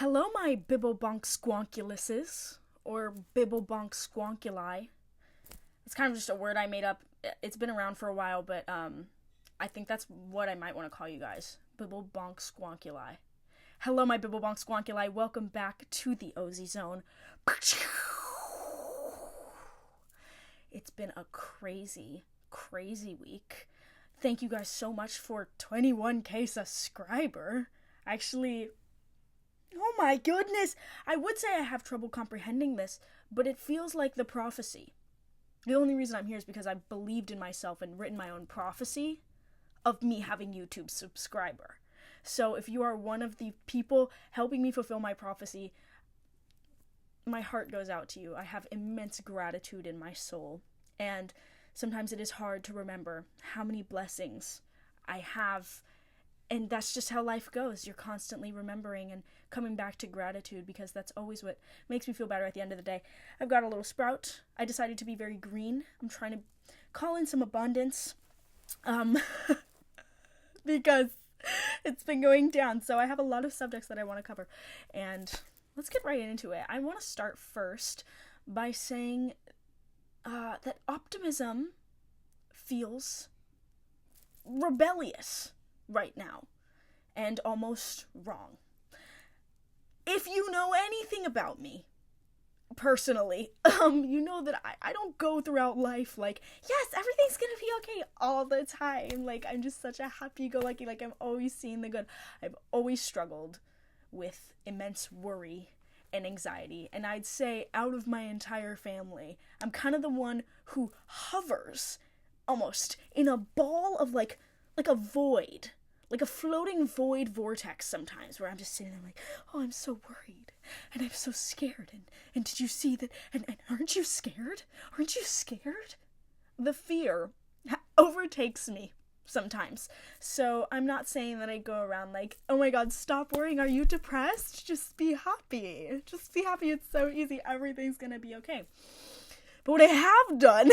Hello, my bibblebonk squonkuluses, or bibblebonk squonkuli. It's kind of just a word I made up. It's been around for a while, but I think that's what I might want to call you guys. Bibblebonk squonkuli. Hello, my bibblebonk squonkuli. Welcome back to the OSIEZONE. It's been a crazy week. Thank you guys so much for 21k subscriber. Actually, oh my goodness! I would say I have trouble comprehending this, but it feels like the prophecy. The only reason I'm here is because I believed in myself and written my own prophecy of me having YouTube subscriber. So if you are one of the people helping me fulfill my prophecy, my heart goes out to you. I have immense gratitude in my soul. And sometimes it is hard to remember how many blessings I have. And that's just how life goes. You're constantly remembering and coming back to gratitude, because that's always what makes me feel better at the end of the day. I've got a little sprout. I decided to be very green. I'm trying to call in some abundance. Because it's been going down. So I have a lot of subjects that I want to cover. And let's get right into it. I want to start first by saying that optimism feels rebellious right now and almost wrong. If you know anything about me personally, you know that I don't go throughout life like, yes, everything's gonna be okay all the time. Like, I'm just such a happy-go-lucky, like, I'm always seeing the good. I've always struggled with immense worry and anxiety, and I'd say out of my entire family, I'm kind of the one who hovers almost in a ball of like a void, like a floating void vortex sometimes, where I'm just sitting there like, oh, I'm so worried, and I'm so scared, and did you see that, and aren't you scared? Aren't you scared? The fear overtakes me sometimes. So I'm not saying that I go around like, oh my god, stop worrying, are you depressed? Just be happy. Just be happy, it's so easy, everything's gonna be okay. But what I have done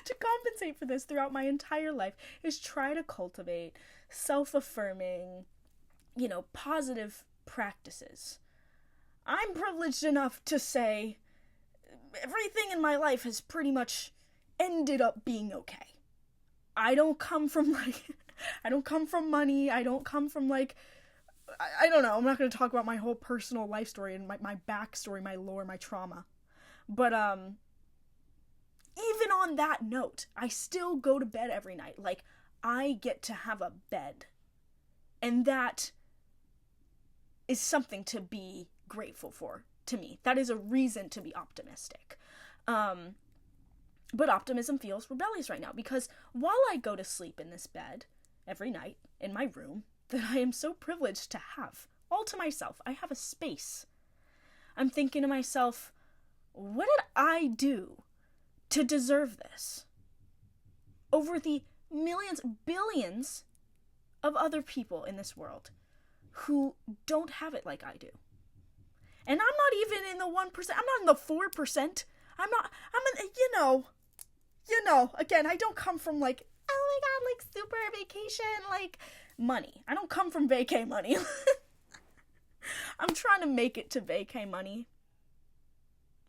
to compensate for this throughout my entire life is try to cultivate self-affirming, positive practices. I'm privileged enough to say everything in my life has pretty much ended up being okay. I don't come from money. I don't come from, I don't know, I'm not going to talk about my whole personal life story and my backstory, my lore, my trauma. But, even on that note, I still go to bed every night. Like, I get to have a bed. And that is something to be grateful for, to me. That is a reason to be optimistic. But optimism feels rebellious right now, because while I go to sleep in this bed every night in my room that I am so privileged to have all to myself, I have a space, I'm thinking to myself, what did I do to deserve this over the millions, billions of other people in this world who don't have it like I do? And I'm not even in the 1%, I'm not in the 4%, I'm in, again, I don't come from like, oh my god, like super vacation, like money. I don't come from vacay money. I'm trying to make it to vacay money.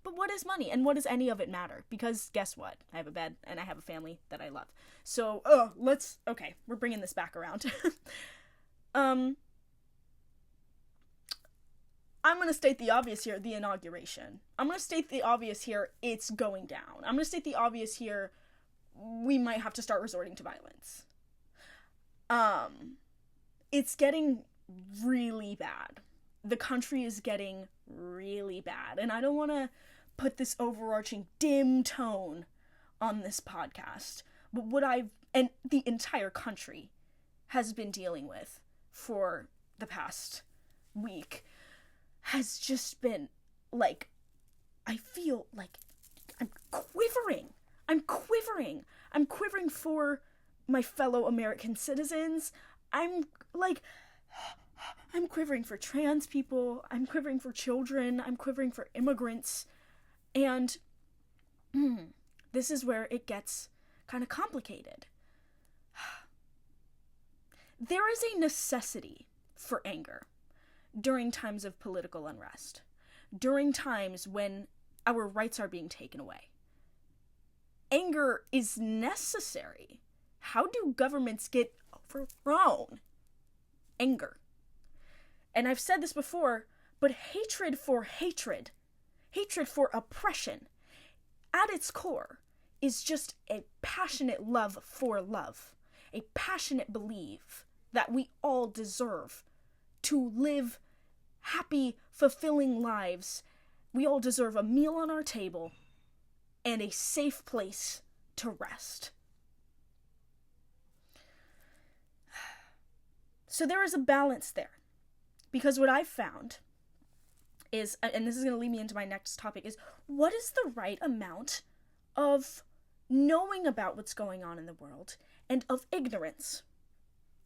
But what is money, and what does any of it matter? Because guess what? I have a bed, and I have a family that I love. So, okay, we're bringing this back around. I'm gonna state the obvious here, the inauguration. I'm gonna state the obvious here, it's going down. I'm gonna state the obvious here, we might have to start resorting to violence. It's getting really bad. The country is getting really bad, and I don't want to put this overarching dim tone on this podcast, but what and the entire country has been dealing with for the past week has just been like, I feel like I'm quivering for my fellow American citizens. I'm quivering for trans people, I'm quivering for children, I'm quivering for immigrants, and this is where it gets kind of complicated. There is a necessity for anger. during times of political unrest, during times when our rights are being taken away. Anger is necessary. How do governments get overthrown? Anger. And I've said this before, but hatred for oppression, at its core, is just a passionate love for love, a passionate belief that we all deserve to live happy, fulfilling lives. We all deserve a meal on our table and a safe place to rest. So there is a balance there. Because what I've found is, and this is going to lead me into my next topic, is what is the right amount of knowing about what's going on in the world and of ignorance?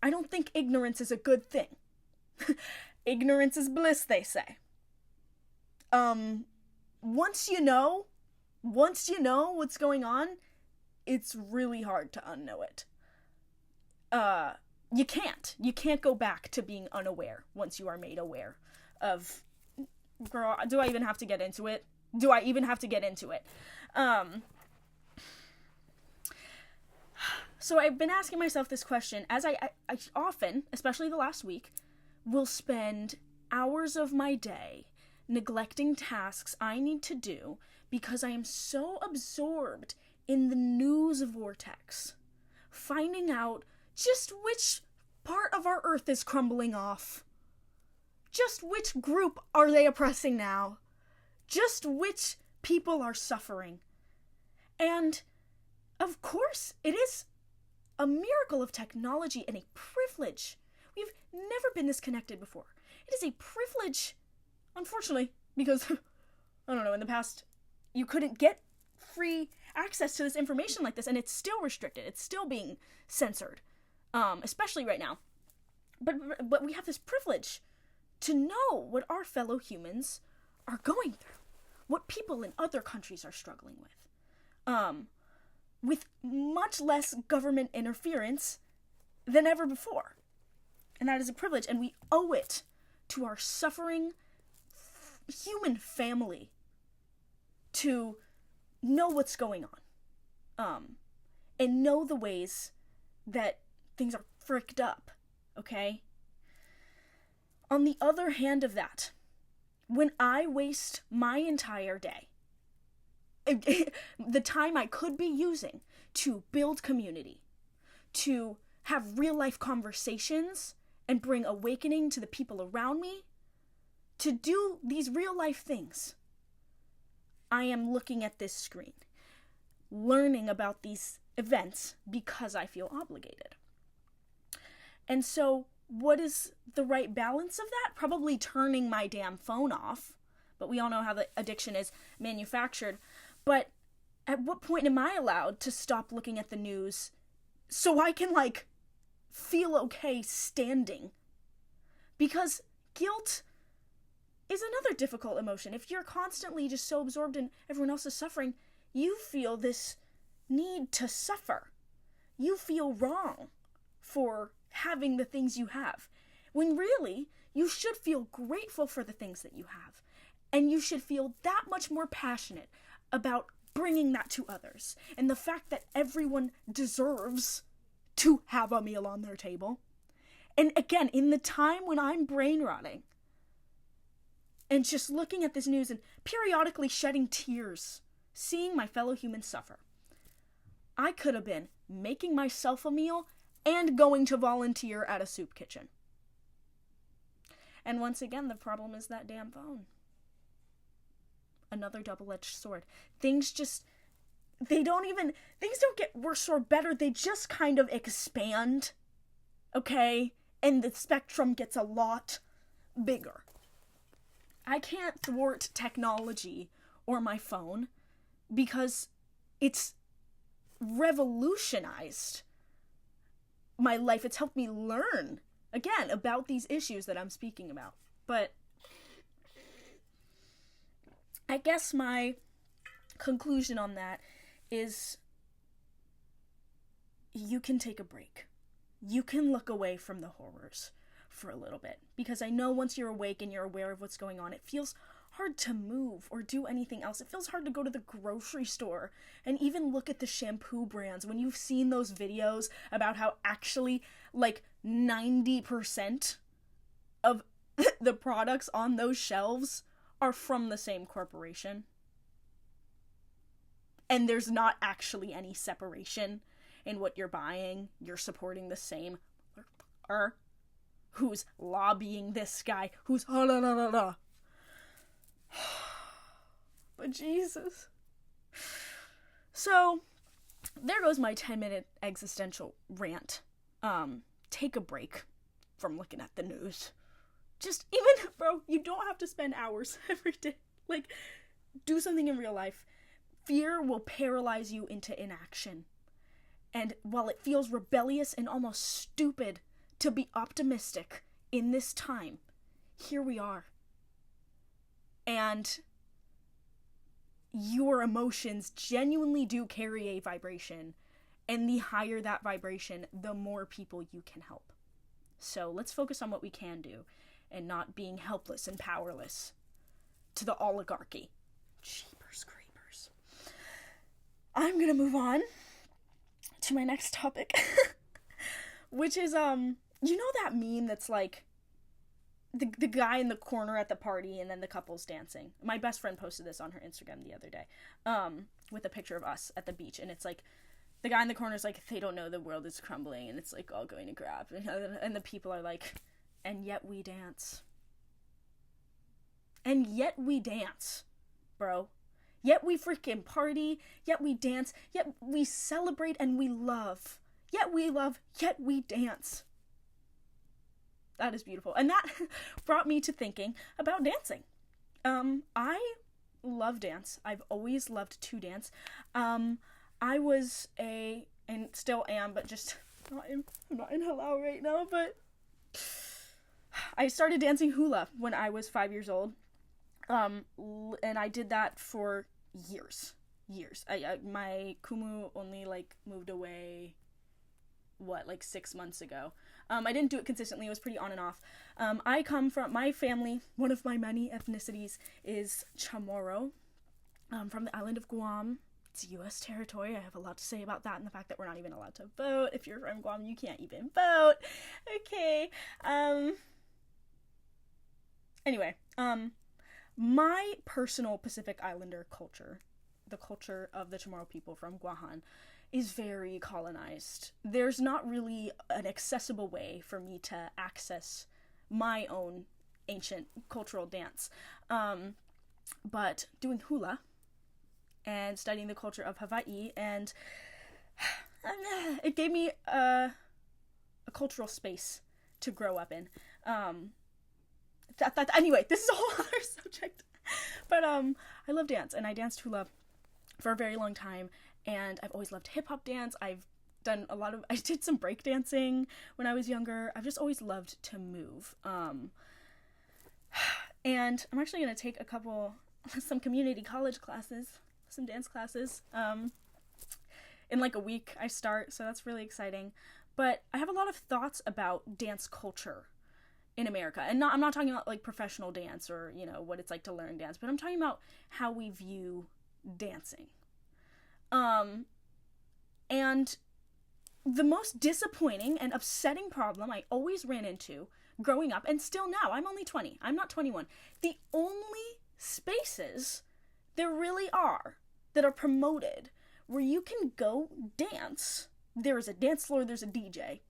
I don't think ignorance is a good thing. Ignorance is bliss, they say. Once you know what's going on, it's really hard to unknow it. You can't go back to being unaware once you are made aware of, girl, do I even have to get into it? So I've been asking myself this question as I often, especially the last week, will spend hours of my day neglecting tasks I need to do because I am so absorbed in the news vortex, finding out just which part of our earth is crumbling off, just which group are they oppressing now, just which people are suffering. And of course, it is a miracle of technology and a privilege. We've never been this connected before. It is a privilege, unfortunately, because, I don't know, in the past, you couldn't get free access to this information like this, and it's still restricted. It's still being censored, especially right now. But we have this privilege to know what our fellow humans are going through, what people in other countries are struggling with much less government interference than ever before. And that is a privilege, and we owe it to our suffering human family to know what's going on, and know the ways that things are fricked up, okay? On the other hand of that, when I waste my entire day, the time I could be using to build community, to have real-life conversations and bring awakening to the people around me, to do these real-life things, I am looking at this screen, learning about these events because I feel obligated. And so, what is the right balance of that? Probably turning my damn phone off, but we all know how the addiction is manufactured. But at what point am I allowed to stop looking at the news so I can, feel okay standing? Because guilt is another difficult emotion. If you're constantly just so absorbed in everyone else's suffering, you feel this need to suffer. You feel wrong for having the things you have, when really, you should feel grateful for the things that you have. And you should feel that much more passionate about bringing that to others, and the fact that everyone deserves to have a meal on their table. And again, in the time when I'm brain rotting, and just looking at this news and periodically shedding tears, seeing my fellow humans suffer, I could have been making myself a meal and going to volunteer at a soup kitchen. And once again, the problem is that damn phone. Another double-edged sword. Things don't get worse or better, they just kind of expand, okay? And the spectrum gets a lot bigger. I can't thwart technology or my phone because it's revolutionized my life. It's helped me learn, again, about these issues that I'm speaking about. But I guess my conclusion on that is you can take a break. You can look away from the horrors for a little bit, because I know once you're awake and you're aware of what's going on, it feels hard to move or do anything else. It feels hard to go to the grocery store and even look at the shampoo brands. When you've seen those videos about how actually like 90% of the products on those shelves are from the same corporation, and there's not actually any separation in what you're buying. You're supporting the same who's lobbying this guy, who's but Jesus. So there goes my 10-minute existential rant. Take a break from looking at the news. Just even, bro, you don't have to spend hours every day. Like, do something in real life. Fear will paralyze you into inaction. And while it feels rebellious and almost stupid to be optimistic in this time, here we are. And your emotions genuinely do carry a vibration. And the higher that vibration, the more people you can help. So let's focus on what we can do and not being helpless and powerless to the oligarchy. Jeepers creepers. I'm gonna move on to my next topic, which is, you know that meme that's like the guy in the corner at the party and then the couple's dancing? My best friend posted this on her Instagram the other day, with a picture of us at the beach, and it's like, the guy in the corner is like, they don't know the world is crumbling, and it's like all going to crap, and the people are like, and yet we dance. And yet we dance, bro. Yet we freaking party, yet we dance, yet we celebrate and we love. Yet we love, yet we dance. That is beautiful. And that brought me to thinking about dancing. I love dance. I've always loved to dance. I was and still am, but just I'm not in halal right now, but I started dancing hula when I was 5 years old. And I did that for years. My kumu only like moved away, 6 months ago. I didn't do it consistently. It was pretty on and off. I come from, my family, one of my many ethnicities is Chamorro, from the island of Guam. It's U.S. territory. I have a lot to say about that and the fact that we're not even allowed to vote. If you're from Guam, you can't even vote. Okay. Anyway, my personal Pacific Islander culture, the culture of the Chamorro people from Guahan, is very colonized. There's not really an accessible way for me to access my own ancient cultural dance. But doing hula and studying the culture of Hawaii, and it gave me a cultural space to grow up in. Anyway, this is a whole other subject. But I love dance, and I danced hula for a very long time, and I've always loved hip-hop dance. I did some break dancing when I was younger. I've just always loved to move. And I'm actually going to take some community college classes, some dance classes. In like a week I start, so that's really exciting. But I have a lot of thoughts about dance culture in America. And I'm not talking about like professional dance or, what it's like to learn dance, but I'm talking about how we view dancing. And the most disappointing and upsetting problem I always ran into growing up, and still now, I'm only 20, I'm not 21, the only spaces there really are that are promoted where you can go dance, there is a dance floor, there's a DJ,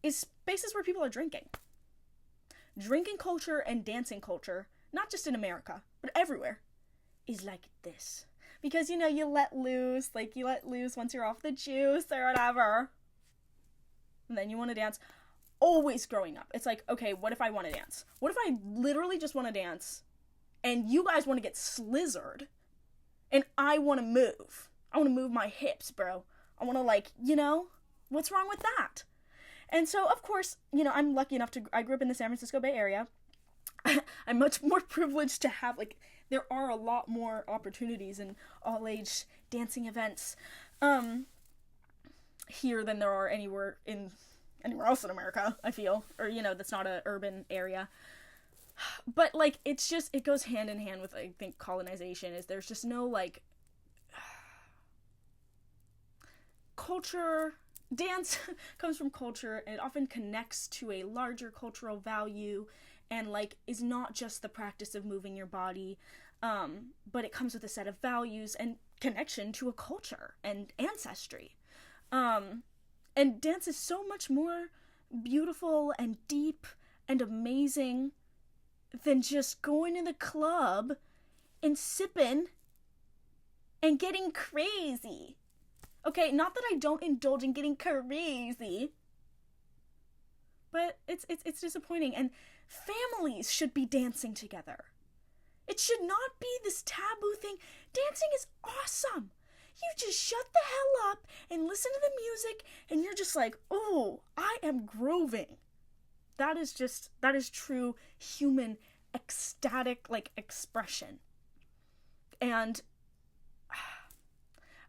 is spaces where people are drinking. Drinking culture and dancing culture, not just in America, but everywhere, is like this. Because, you let loose, once you're off the juice or whatever. And then you want to dance. Always growing up, it's like, okay, what if I want to dance? What if I literally just want to dance and you guys want to get slizzard and I want to move? I want to move my hips, bro. I want to what's wrong with that? And so, of course, I'm lucky enough I grew up in the San Francisco Bay Area. I'm much more privileged to have, there are a lot more opportunities and all-age dancing events here than there are anywhere anywhere else in America, I feel. Or, that's not a urban area. But, like, it's just, it goes hand in hand with, I think, colonization, is there's just no, like, culture. Dance comes from culture, and it often connects to a larger cultural value, and, like, is not just the practice of moving your body, but it comes with a set of values and connection to a culture and ancestry. And dance is so much more beautiful and deep and amazing than just going to the club and sipping and getting crazy. Okay, not that I don't indulge in getting crazy, but it's disappointing, and families should be dancing together. It should not be this taboo thing. Dancing is awesome. You just shut the hell up and listen to the music, and you're just like, oh, I am grooving. That is true human ecstatic, like, expression. And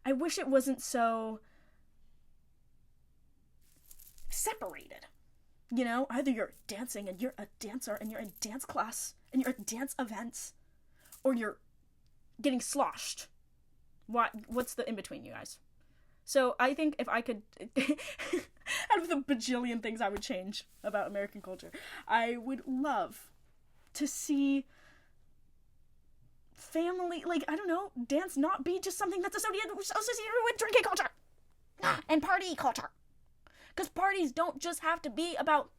I wish it wasn't so separated. Either you're dancing and you're a dancer and you're in dance class and you're at dance events, or you're getting sloshed. What's the in-between, you guys? So I think if I could, out of the bajillion things I would change about American culture, I would love to see family, like, I don't know, dance not be just something that's associated with drinking culture and party culture. Because parties don't just have to be about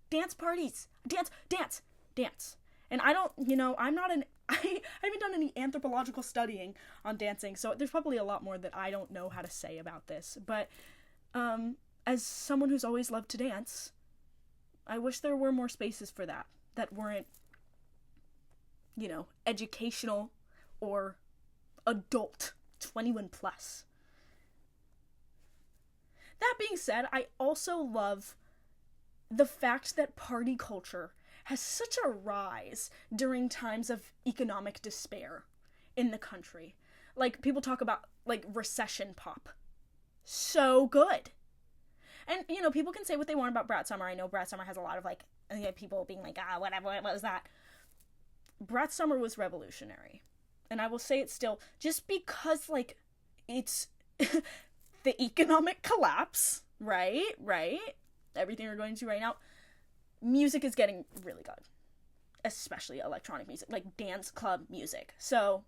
dance parties. Dance. And I don't, I haven't done any anthropological studying on dancing, so there's probably a lot more that I don't know how to say about this. But as someone who's always loved to dance, I wish there were more spaces for that weren't, educational or adult, 21 plus. That being said, I also love the fact that party culture has such a rise during times of economic despair in the country. Like, people talk about, like, recession pop. So good. And, people can say what they want about Brat Summer. I know Brat Summer has a lot of, like, people being like, whatever, what was that? Brat Summer was revolutionary. And I will say it still, just because, like, it's the economic collapse, right? Everything we're going to right now. Music is getting really good, especially electronic music, like dance club music. So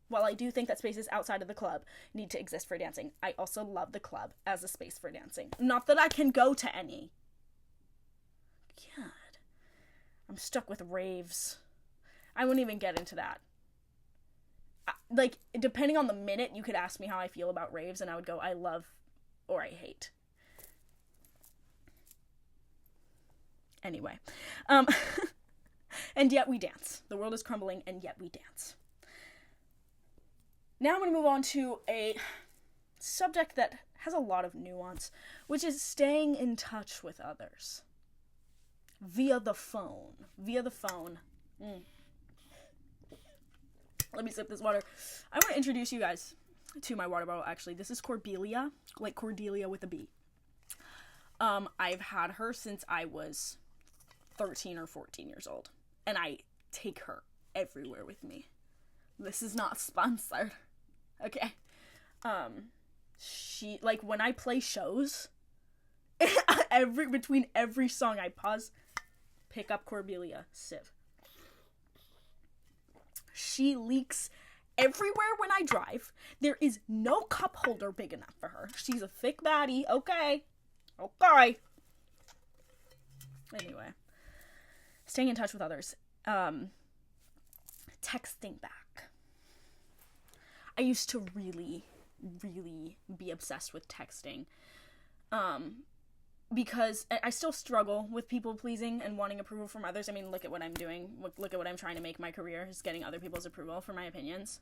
while I do think that spaces outside of the club need to exist for dancing, I also love the club as a space for dancing. Not that I can go to any. God, I'm stuck with raves. I wouldn't even get into that. Like, depending on the minute, you could ask me how I feel about raves, and I would go, I love or I hate. Anyway, and yet we dance. The world is crumbling, and yet we dance. Now I'm going to move on to a subject that has a lot of nuance, which is staying in touch with others. Via the phone. Let me sip this water. I want to introduce you guys to my water bottle, actually. This is Cordelia, like Cordelia with a B. I've had her since I was 13 or 14 years old, and I take her everywhere with me. This is not sponsored. Okay. She, like, when I play shows, between every song I pause, pick up Cordelia, sip. She leaks everywhere when I drive. There is no cup holder big enough for her. She's a thick baddie. Okay. Anyway. Staying in touch with others. Texting back. I used to really, really be obsessed with texting. Because I still struggle with people pleasing and wanting approval from others. I mean, look at what I'm doing. Look at what I'm trying to make my career, is getting other people's approval for my opinions.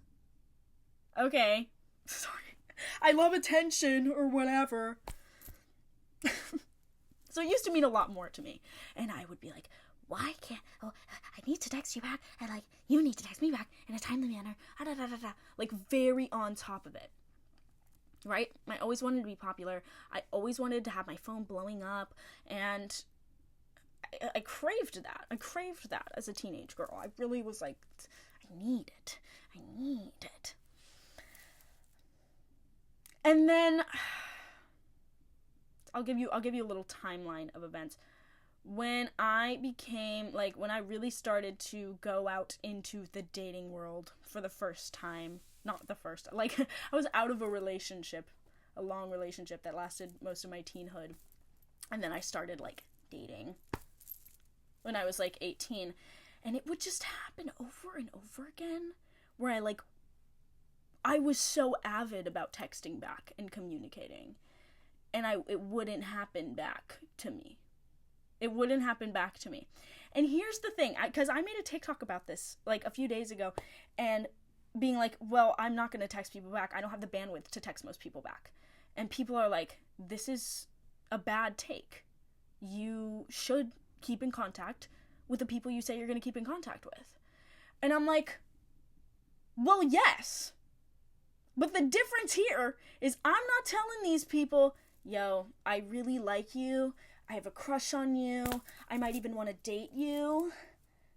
Okay. Sorry. I love attention or whatever. So it used to mean a lot more to me. And I would be like, why can't, I need to text you back, and, like, you need to text me back in a timely manner, Like, very on top of it. right? I always wanted to be popular. I always wanted to have my phone blowing up, and I craved that. I craved that as a teenage girl. I really was like, I need it. I need it. And then I'll give you a little timeline of events. When I really started to go out into the dating world for the first time, not the first, like, I was out of a relationship, a long relationship that lasted most of my teenhood, and then I started, like, dating when I was, like, 18, and it would just happen over and over again, where I was so avid about texting back and communicating, and it wouldn't happen back to me. It wouldn't happen back to me. And here's the thing, because I made a TikTok about this, like, a few days ago, and being like, well, I'm not going to text people back. I don't have the bandwidth to text most people back. And people are like, this is a bad take. You should keep in contact with the people you say you're going to keep in contact with. And I'm like, well, yes. But the difference here is I'm not telling these people, yo, I really like you. I have a crush on you. I might even want to date you.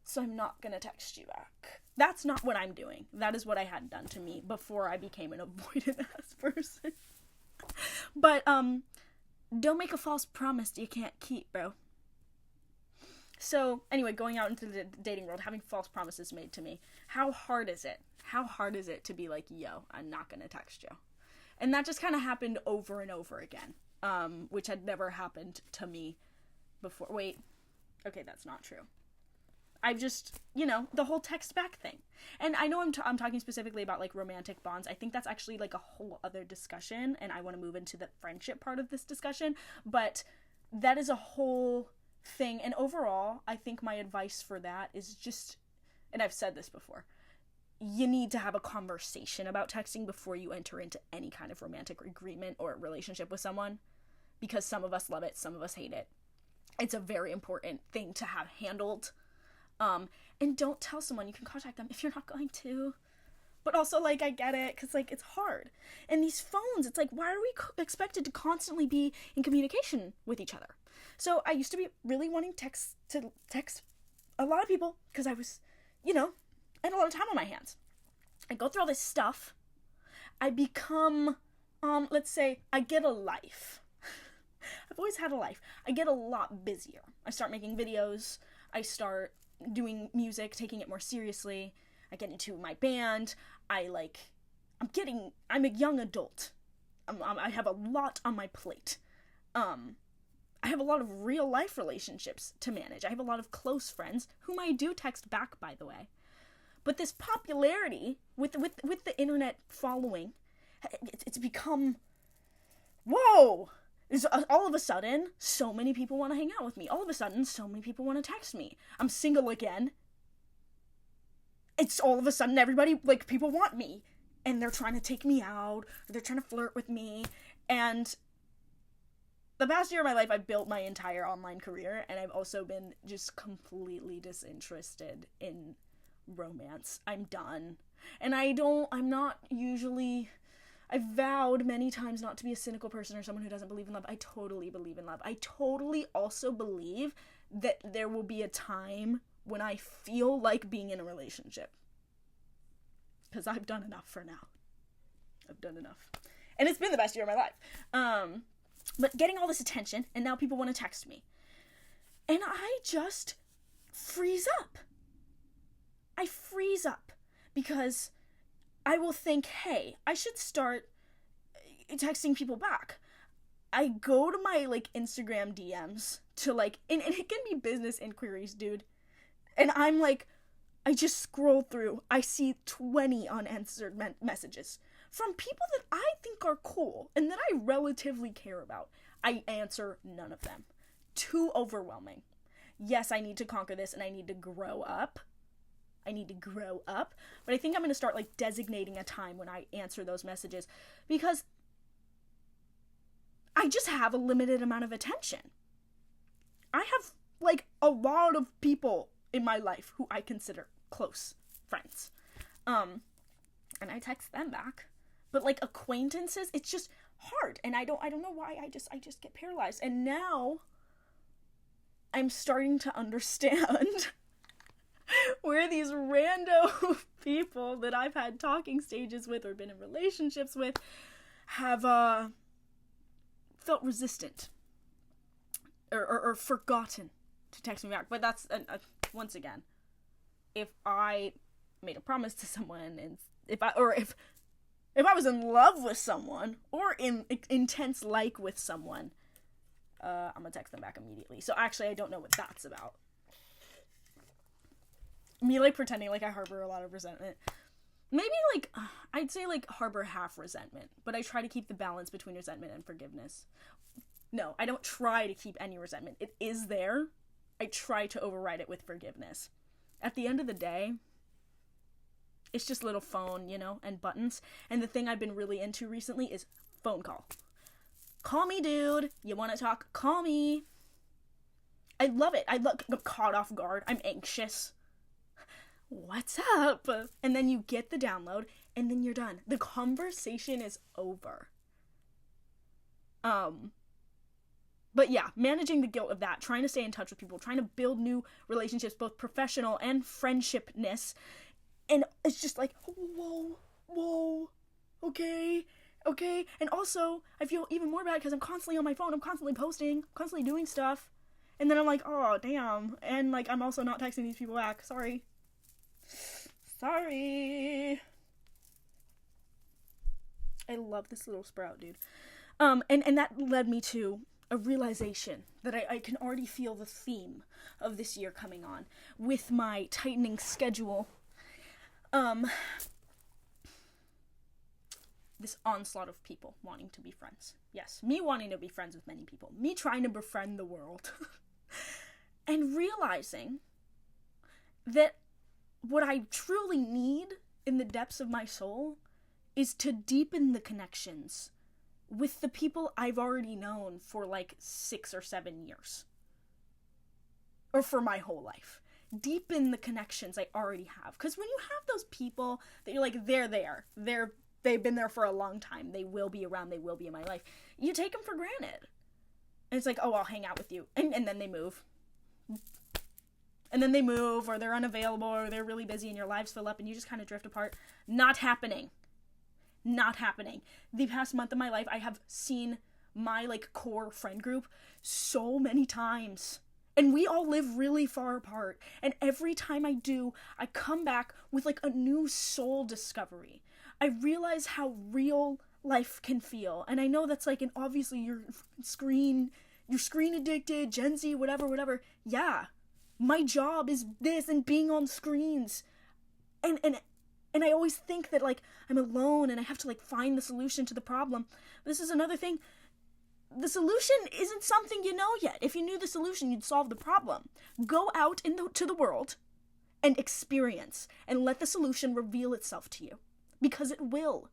So I'm not going to text you back. That's not what I'm doing. That is what I had done to me before I became an avoidant-ass person. But, don't make a false promise you can't keep, bro. So, anyway, going out into the dating world, having false promises made to me. How hard is it? How hard is it to be like, yo, I'm not going to text you? And that just kind of happened over and over again. Which had never happened to me before. Wait, okay, that's not true. I've just, the whole text back thing. And I know I'm talking specifically about, like, romantic bonds. I think that's actually, like, a whole other discussion, and I want to move into the friendship part of this discussion, but that is a whole thing. And overall, I think my advice for that is just, and I've said this before, you need to have a conversation about texting before you enter into any kind of romantic agreement or relationship with someone, because some of us love it, some of us hate it. It's a very important thing to have handled. And don't tell someone you can contact them if you're not going to. But also, like, I get it, because, like, it's hard. And these phones, it's like, why are we expected to constantly be in communication with each other? So I used to be really wanting to text a lot of people, because I was, I had a lot of time on my hands. I go through all this stuff. I become, let's say, I get a life. I've always had a life. I get a lot busier. I start making videos. I start doing music, taking it more seriously. I get into my band. I'm a young adult. I have a lot on my plate. I have a lot of real life relationships to manage. I have a lot of close friends whom I do text back, by the way. But this popularity with the internet following, it's become, whoa! All of a sudden, so many people want to hang out with me. All of a sudden, so many people want to text me. I'm single again. It's all of a sudden everybody, like, people want me. And they're trying to take me out, or they're trying to flirt with me. And the past year of my life, I've built my entire online career, and I've also been just completely disinterested in romance. I'm done. And I've vowed many times not to be a cynical person or someone who doesn't believe in love. I totally believe in love. I totally also believe that there will be a time when I feel like being in a relationship. Because I've done enough for now. I've done enough. And it's been the best year of my life. But getting all this attention, and now people want to text me. And I just freeze up. I freeze up because I will think, hey, I should start texting people back. I go to my, like, Instagram DMs to, like, and it can be business inquiries, dude. And I'm like, I just scroll through. I see 20 unanswered messages from people that I think are cool and that I relatively care about. I answer none of them. Too overwhelming. Yes, I need to conquer this and I need to grow up. But I think I'm going to start, like, designating a time when I answer those messages, because I just have a limited amount of attention. I have, like, a lot of people in my life who I consider close friends. And I text them back, But, like, acquaintances, it's just hard. And I don't know why, I just get paralyzed. And now I'm starting to understand where these rando people that I've had talking stages with or been in relationships with have felt resistant or forgotten to text me back. But that's, once again, if I made a promise to someone, and if I was in love with someone or in intense like with someone, I'm gonna text them back immediately. So actually, I don't know what that's about. Me, like, pretending like I harbor a lot of resentment. Maybe, like, I'd say, like, harbor half resentment, but I try to keep the balance between resentment and forgiveness. No, I don't try to keep any resentment. It is there. I try to override it with forgiveness. At the end of the day, it's just little phone, you know, and buttons. And the thing I've been really into recently is phone call. Call me, dude. You want to talk? Call me. I love it. I'm caught off guard. I'm anxious. What's up? And then you get the download, and then you're done. The conversation is over. But yeah, managing the guilt of that, trying to stay in touch with people, trying to build new relationships, both professional and friendshipness. And it's just like, whoa, okay. And also, I feel even more bad because I'm constantly on my phone. I'm constantly posting, constantly doing stuff. And then I'm like, oh, damn. And, like, I'm also not texting these people back. Sorry. I love this little sprout, dude. And that led me to a realization that I can already feel the theme of this year coming on with my tightening schedule. This onslaught of people wanting to be friends. Yes, me wanting to be friends with many people. Me trying to befriend the world. And realizing that what I truly need in the depths of my soul is to deepen the connections with the people I've already known for like 6 or 7 years. Or for my whole life. Deepen the connections I already have. Because when you have those people that you're like, they're there. They've been there for a long time. They will be around. They will be in my life. You take them for granted. And it's like, oh, I'll hang out with you. And then they move. And then they move, or they're unavailable, or they're really busy, and your lives fill up, and you just kind of drift apart. Not happening. The past month of my life, I have seen my, like, core friend group so many times. And we all live really far apart. And every time I do, I come back with, like, a new soul discovery. I realize how real life can feel. And I know that's, like, and obviously you're screen addicted, Gen Z, whatever. Yeah. My job is this and being on screens. And I always think that, like, I'm alone and I have to, like, find the solution to the problem. This is another thing. The solution isn't something you know yet. If you knew the solution, you'd solve the problem. Go out to the world and experience and let the solution reveal itself to you. Because it will.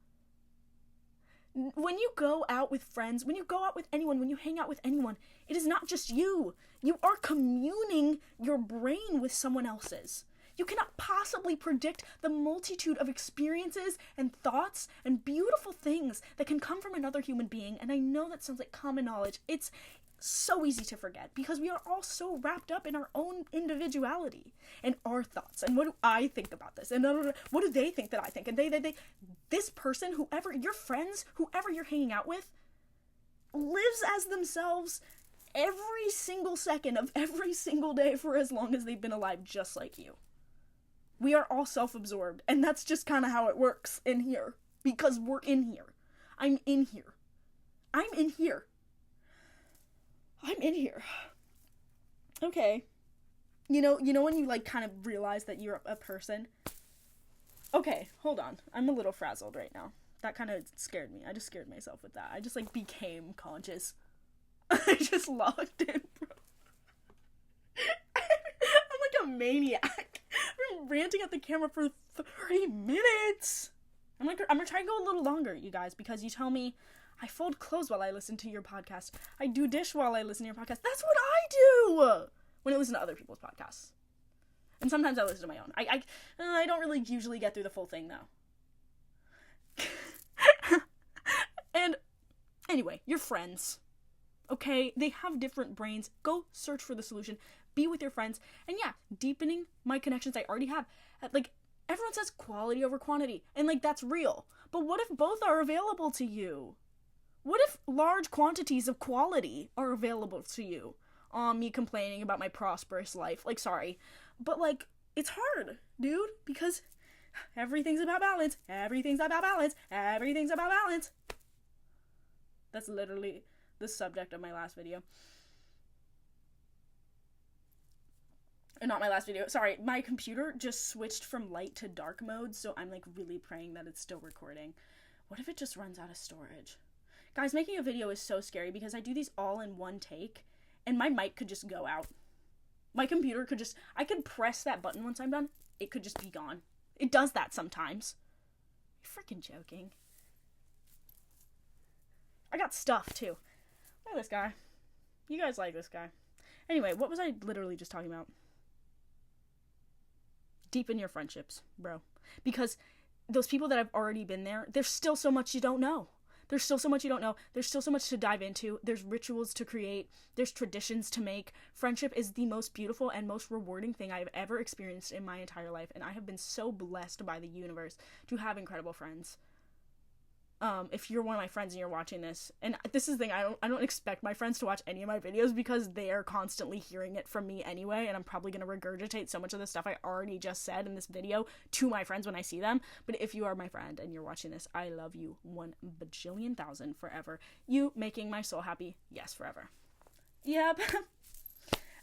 When you go out with friends, when you go out with anyone, when you hang out with anyone, it is not just you. You are communing your brain with someone else's. You cannot possibly predict the multitude of experiences and thoughts and beautiful things that can come from another human being. And I know that sounds like common knowledge. It's so easy to forget because we are all so wrapped up in our own individuality and our thoughts. And what do I think about this? And what do they think that I think? And they, this person, whoever, your friends, whoever you're hanging out with, lives as themselves every single second of every single day for as long as they've been alive, just like you. We are all self-absorbed, and that's just kind of how it works in here, because we're in here. I'm in here. Okay. You know when you, like, kind of realize that you're a person? Okay, hold on. I'm a little frazzled right now. That kind of scared me. I just scared myself with that. I just, like, became conscious. I just logged in, bro. I'm like a maniac. I'm ranting at the camera for 30 minutes. I'm gonna try and go a little longer, you guys, because you tell me I fold clothes while I listen to your podcast. I do dish while I listen to your podcast. That's what I do when I listen to other people's podcasts. And sometimes I listen to my own. I don't really usually get through the full thing, though. And anyway, your friends, okay? They have different brains. Go search for the solution. Be with your friends. And yeah, deepening my connections I already have. Like, everyone says quality over quantity. And, like, that's real. But what if both are available to you? What if large quantities of quality are available to you? Me complaining about my prosperous life. Like, sorry. But, like, it's hard, dude. Because everything's about balance. Everything's about balance. Everything's about balance. That's literally the subject of my last video. Not my last video. Sorry, my computer just switched from light to dark mode, so I'm, like, really praying that it's still recording. What if it just runs out of storage? Guys, making a video is so scary because I do these all in one take, and my mic could just go out. My computer could just... I could press that button once I'm done. It could just be gone. It does that sometimes. You're freaking joking. I got stuff, too. Look at this guy. You guys like this guy. Anyway, what was I literally just talking about? Deepen your friendships, bro. Because those people that have already been there, there's still so much you don't know. There's still so much you don't know. There's still so much to dive into. There's rituals to create. There's traditions to make. Friendship is the most beautiful and most rewarding thing I've ever experienced in my entire life. And I have been so blessed by the universe to have incredible friends. If you're one of my friends and you're watching this, and this is the thing, I don't expect my friends to watch any of my videos because they are constantly hearing it from me anyway, and I'm probably going to regurgitate so much of the stuff I already just said in this video to my friends when I see them. But if you are my friend and you're watching this, I love you 1,000,000,000 forever. You making my soul happy, yes, forever. Yep.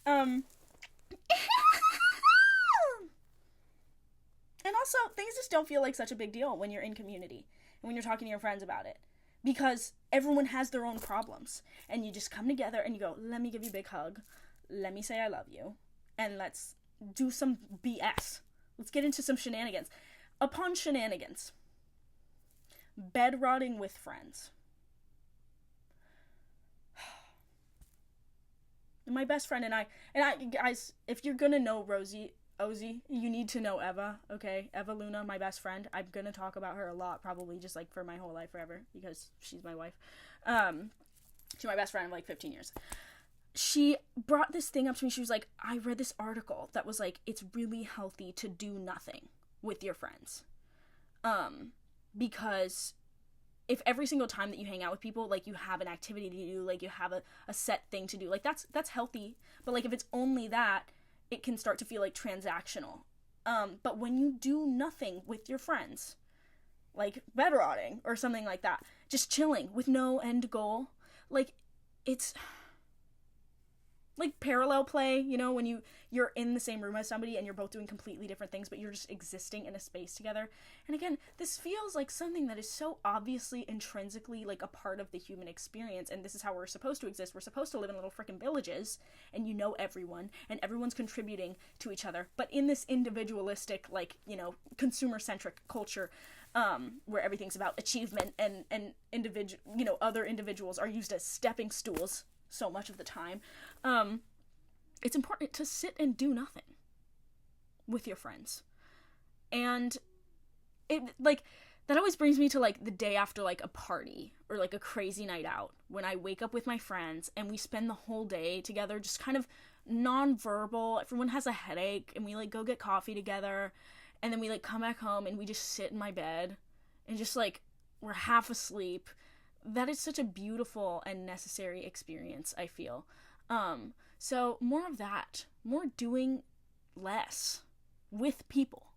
And also, things just don't feel like such a big deal when you're in community. When you're talking to your friends about it, because everyone has their own problems, and you just come together and you go, let me give you a big hug, let me say I love you, and let's do some BS. Let's get into some shenanigans. Upon shenanigans, bed rotting with friends. My best friend and I, guys, if you're gonna know Ozzy, you need to know Eva, okay? Eva Luna, my best friend. I'm gonna talk about her a lot, probably just, like, for my whole life forever, because she's my wife. She's my best friend of, like, 15 years. She brought this thing up to me. She was like, I read this article that was like, it's really healthy to do nothing with your friends. Because if every single time that you hang out with people, like, you have an activity to do, like, you have a set thing to do, like, that's healthy. But, like, if it's only that, it can start to feel like transactional. But when you do nothing with your friends, like bed rotting or something like that, just chilling with no end goal, like, it's like parallel play, you know, when you're in the same room as somebody and you're both doing completely different things, but you're just existing in a space together. And again, this feels like something that is so obviously intrinsically, like, a part of the human experience, and this is how we're supposed to exist. We're supposed to live in little freaking villages, and you know everyone, and everyone's contributing to each other, but in this individualistic, like, you know, consumer-centric culture, where everything's about achievement, and other individuals are used as stepping stools so much of the time, it's important to sit and do nothing with your friends. And it, like, that always brings me to, like, the day after, like, a party or, like, a crazy night out, when I wake up with my friends and we spend the whole day together, just kind of non-verbal. Everyone has a headache, and we, like, go get coffee together, and then we, like, come back home and we just sit in my bed and just, like, we're half asleep. That is such a beautiful and necessary experience, I feel. So more of that, more doing less with people.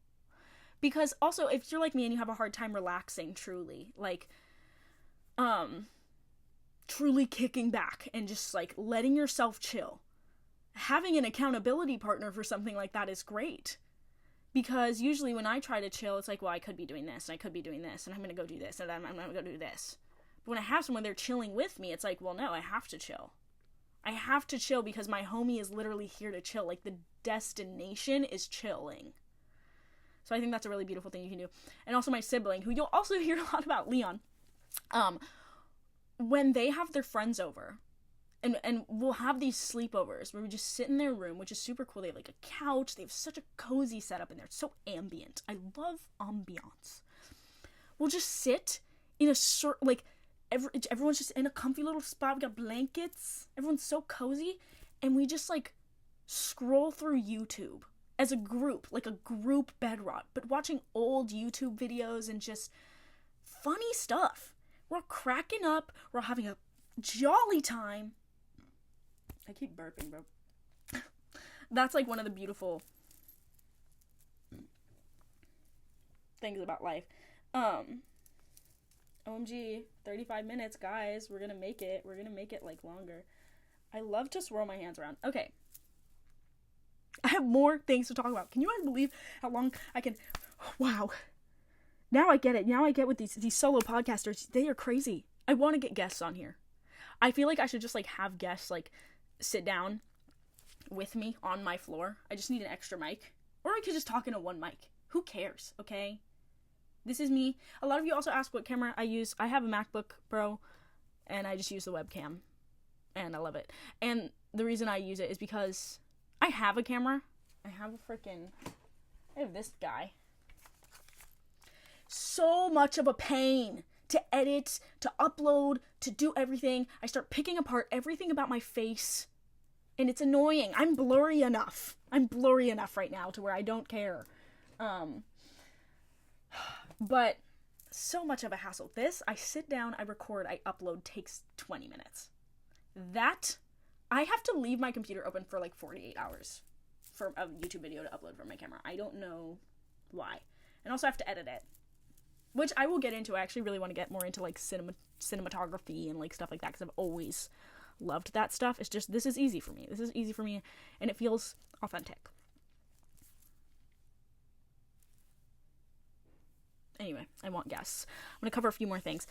Because also, if you're like me and you have a hard time relaxing truly, like, truly kicking back and just, like, letting yourself chill, having an accountability partner for something like that is great. Because usually when I try to chill, it's like, well, I could be doing this, and I could be doing this, and I'm gonna go do this, and I'm gonna go do this. But when I have someone there chilling with me, it's like, well, no, I have to chill. I have to chill because my homie is literally here to chill. Like, the destination is chilling. So I think that's a really beautiful thing you can do. And also my sibling, who you'll also hear a lot about, Leon, when they have their friends over, and we'll have these sleepovers where we just sit in their room, which is super cool. They have, like, a couch. They have such a cozy setup in there. It's so ambient. I love ambiance. We'll just sit in a like, everyone's just in a comfy little spot. We got blankets. Everyone's so cozy. And we just, like, scroll through YouTube as a group, like a group bedrock, but watching old YouTube videos and just funny stuff. We're all cracking up. We're all having a jolly time. I keep burping, bro. That's, like, one of the beautiful things about life. OMG, 35 minutes, guys. We're gonna make it. We're gonna make it, like, longer. I love to swirl my hands around. Okay. I have more things to talk about. Can you believe how long I can... Wow. Now I get it. Now I get with these solo podcasters. They are crazy. I want to get guests on here. I feel like I should just, like, have guests, like, sit down with me on my floor. I just need an extra mic. Or I could just talk into one mic. Who cares, okay? This is me. A lot of you also ask what camera I use. I have a MacBook Pro, and I just use the webcam. And I love it. And the reason I use it is because I have a camera. I have this guy. So much of a pain to edit, to upload, to do everything. I start picking apart everything about my face. And it's annoying. I'm blurry enough right now to where I don't care. But so much of a hassle. This, I sit down, I record, I upload, takes 20 minutes. That, I have to leave my computer open for like 48 hours for a YouTube video to upload from my camera. I don't know why. And also I have to edit it, which I will get into. I actually really want to get more into like cinematography and like stuff like that, because I've always loved that stuff. It's just, this is easy for me. And it feels authentic. Anyway, I want guests. I'm going to cover a few more things.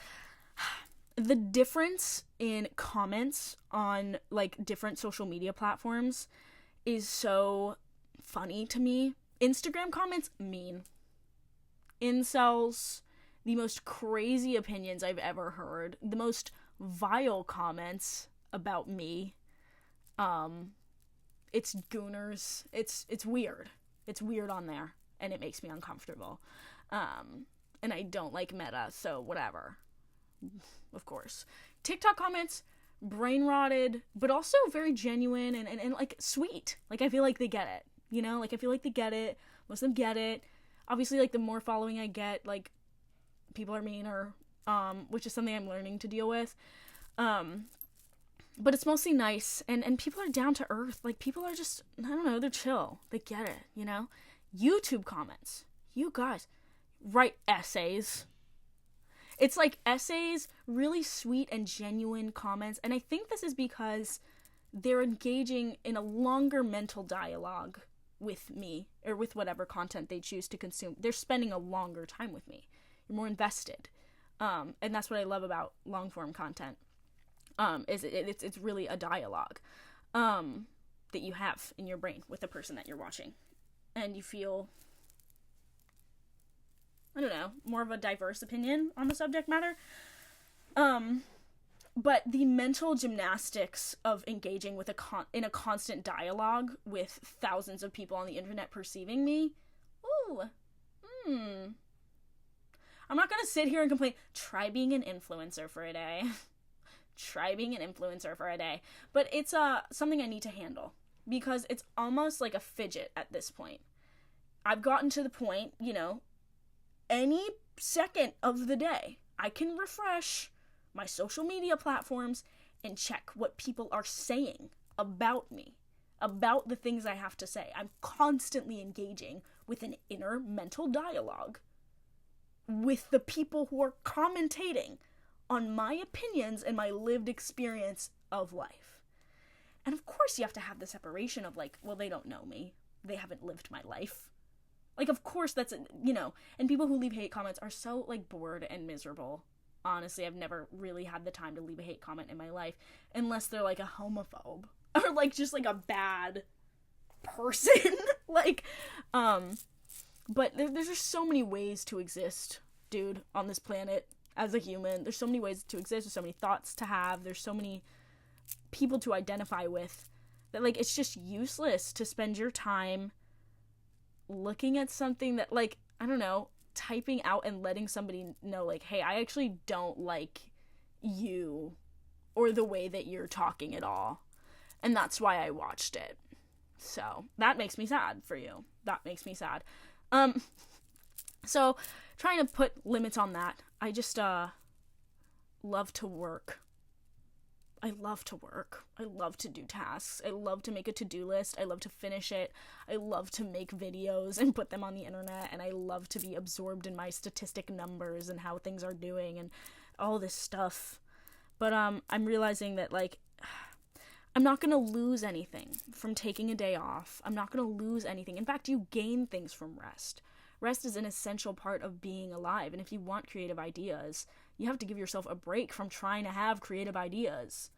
The difference in comments on, like, different social media platforms is so funny to me. Instagram comments, mean. Incels, the most crazy opinions I've ever heard. The most vile comments about me. It's gooners. It's weird. It's weird on there, and it makes me uncomfortable. And I don't like Meta, so whatever. Of course. TikTok comments, brain rotted, but also very genuine and like sweet. Like, I feel like they get it, you know? Like, I feel like they get it. Most of them get it. Obviously, like, the more following I get, like, people are meaner, which is something I'm learning to deal with. But it's mostly nice, and people are down to earth. Like, people are just, I don't know, they're chill. They get it, you know? YouTube comments. You guys... write essays. It's like essays, really sweet and genuine comments, and I think this is because they're engaging in a longer mental dialogue with me, or with whatever content they choose to consume. They're spending a longer time with me. You're more invested. And that's what I love about long-form content. It's really a dialogue that you have in your brain with the person that you're watching. And you feel... I don't know, more of a diverse opinion on the subject matter. But the mental gymnastics of engaging with in a constant dialogue with thousands of people on the internet perceiving me, I'm not gonna sit here and complain. Try being an influencer for a day. Try being an influencer for a day. But it's something I need to handle, because it's almost like a fidget at this point. I've gotten to the point, you know, any second of the day, I can refresh my social media platforms and check what people are saying about me, about the things I have to say. I'm constantly engaging with an inner mental dialogue with the people who are commentating on my opinions and my lived experience of life. And of course you have to have the separation of like, well, they don't know me. They haven't lived my life. Like, of course that's, you know, and people who leave hate comments are so, like, bored and miserable. Honestly, I've never really had the time to leave a hate comment in my life, unless they're, like, a homophobe, or, like, just, like, a bad person. Like, but there's just so many ways to exist, dude, on this planet, as a human. There's so many ways to exist, there's so many thoughts to have, there's so many people to identify with, that, like, it's just useless to spend your time looking at something that, like, I don't know, typing out and letting somebody know, like, hey, I actually don't like you or the way that you're talking at all. And that's why I watched it. So that makes me sad for you. That makes me sad. So trying to put limits on that. I just love to work. I love to work. I love to do tasks. I love to make a to-do list. I love to finish it. I love to make videos and put them on the internet. And I love to be absorbed in my statistic numbers and how things are doing and all this stuff. But I'm realizing that, like, I'm not going to lose anything from taking a day off. I'm not going to lose anything. In fact, you gain things from rest. Rest is an essential part of being alive. And if you want creative ideas, you have to give yourself a break from trying to have creative ideas.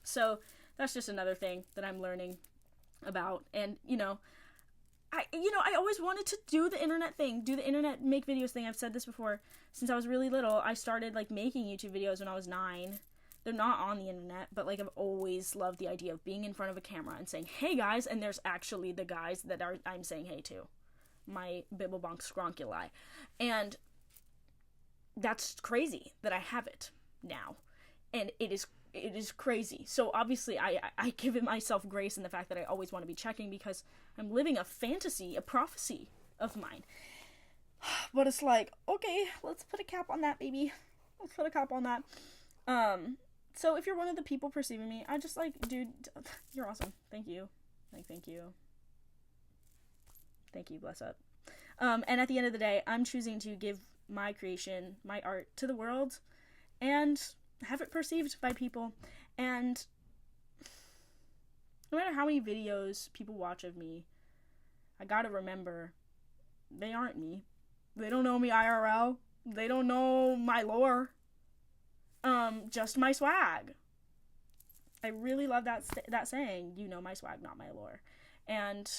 So that's just another thing that I'm learning about. And, I always wanted to do the internet thing, make videos thing. I've said this before. Since I was really little, I started, like, making YouTube videos when I was 9. They're not on the internet, but, like, I've always loved the idea of being in front of a camera and saying, hey, guys, and there's actually the guys that I'm saying hey to. My bibblebonk scronculi. And that's crazy that I have it now. And it is crazy. So obviously I give myself grace in the fact that I always want to be checking because I'm living a fantasy, a prophecy of mine. But it's like, okay, let's put a cap on that, baby. Let's put a cap on that. So if you're one of the people perceiving me, I just like, dude, you're awesome. Thank you. Thank you. Thank you, bless up. And at the end of the day, I'm choosing to give my creation, my art, to the world and have it perceived by people. And no matter how many videos people watch of me, I gotta remember, they aren't me. They don't know me IRL. They don't know my lore. Just my swag. I really love that saying, you know my swag, not my lore. And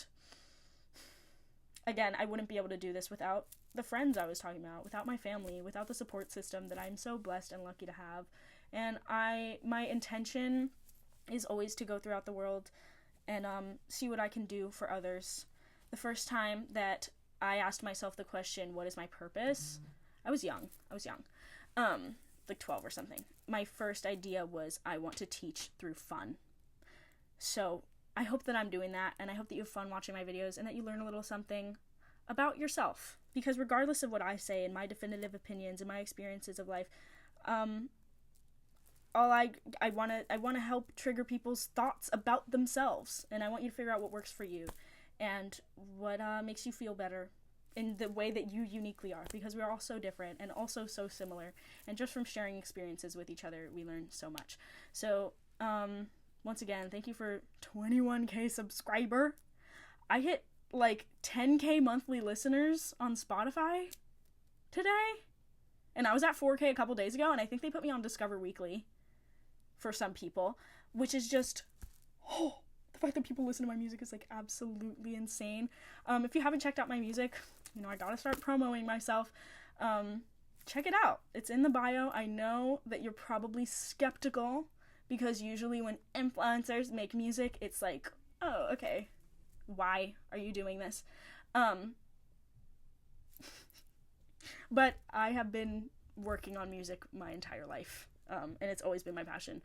again, I wouldn't be able to do this without the friends I was talking about, without my family, without the support system that I'm so blessed and lucky to have. And my intention is always to go throughout the world and see what I can do for others. The first time that I asked myself the question, what is my purpose? I was young. Like 12 or something. My first idea was I want to teach through fun. So I hope that I'm doing that, and I hope that you have fun watching my videos and that you learn a little something about yourself. Because regardless of what I say and my definitive opinions and my experiences of life, I want to help trigger people's thoughts about themselves, and I want you to figure out what works for you and what makes you feel better in the way that you uniquely are, because we're all so different and also so similar, and just from sharing experiences with each other, we learn so much. So, once again, thank you for 21k subscriber. I hit, like, 10k monthly listeners on Spotify today, and I was at 4k a couple days ago, and I think they put me on Discover Weekly for some people, which is just, the fact that people listen to my music is, like, absolutely insane. If you haven't checked out my music, I gotta start promoting myself. Check it out. It's in the bio. I know that you're probably skeptical, because usually when influencers make music, it's like, oh, okay, why are you doing this? But I have been working on music my entire life, and it's always been my passion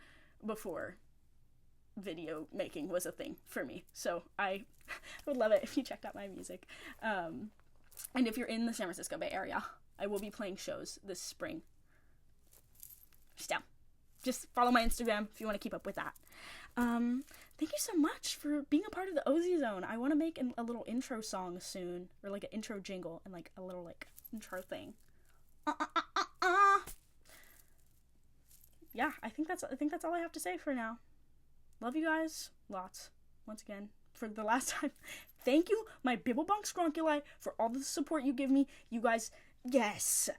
before video making was a thing for me. So I would love it if you checked out my music. And if you're in the San Francisco Bay Area, I will be playing shows this spring. Just follow my Instagram if you want to keep up with that. Thank you so much for being a part of the OSIEZONE. I want to make a little intro song soon, or like an intro jingle and like a little like intro thing. Yeah, I think that's all I have to say for now. Love you guys lots. Once again, for the last time, thank you, my bibblebonk scronculi, for all the support you give me. You guys, yes,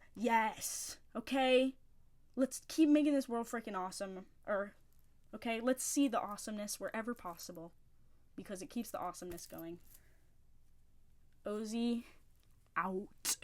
okay? Let's keep making this world freaking awesome. Okay, let's see the awesomeness wherever possible, because it keeps the awesomeness going. Ozzy out.